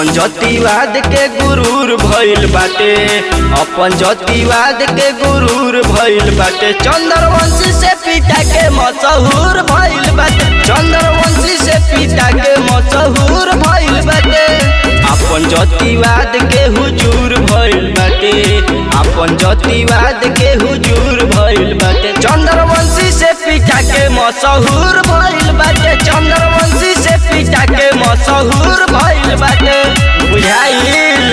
अपन जातिवाद के गुरूर भइल बाटे, अपन जातिवाद के गुरूर भइल बाटे। चंद्रवंशी से पिता के मशहूर भइल बाटे, चंद्रवंशी से पिता के मशहूर भइल बाटे। अपन जातिवाद के हुजूर भइल बाटे, अपन जातिवाद के हुजूर भइल बाटे। चंद्रवंशी से पिता के मशहूर भइल बाटे, चंद्रवंशी से पिता के मशहूर भइल बाटे। बुझाइल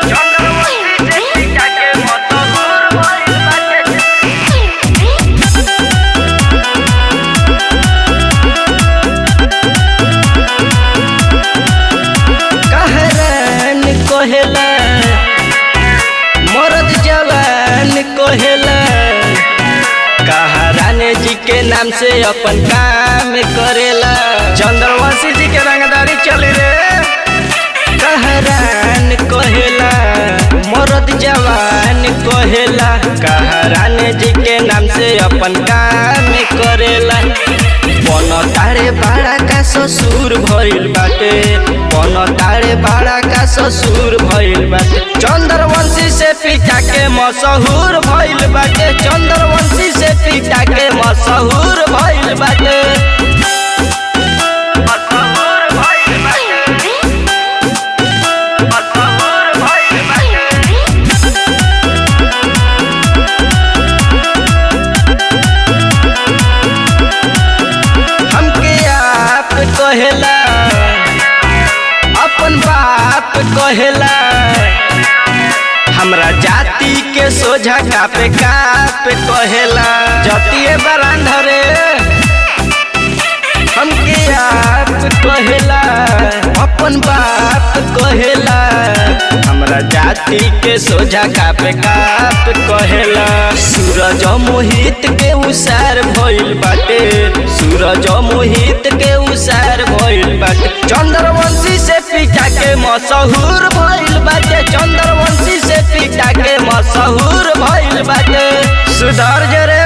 चंद्रवंशी से पिता के मशहूर भइल बाटे। कहरन कोहेला मर्द जवान कोहेला, कहराने जी के नाम से अपन काम करेला। चंद्रवंशी जी के रंगदारी चले रे। कहरान कोहेला मर्द जवान कोहेला, कहराने जी के नाम से अपन काम करेला। पन तारे बाड़ा का ससुर भइल बाटे, पन तारे बाड़ा का ससुर भइल बाटे। चंद्रवंशी से पिता के मशहूर भइल बाटे, चंद्रवंशी से पिता के मशहूर भइल बाटे। कहेला अपन बाप कहेला, हमरा जाति के सोझा कापे काप कहेला। जातिए बरांधरे हमके आप कहेला, अपन बाप कहेला, हमरा जाति के सोझा कापे काप कहेला। सूरज मोहित के उसार भइल बाटे, सूरज मोहित के उसार भइल बाटे। चंद्रवंशी से पिता के मशहूर भइल बाटे, चंद्रवंशी से पिता के मशहूर भइल बाटे। सुधर जरे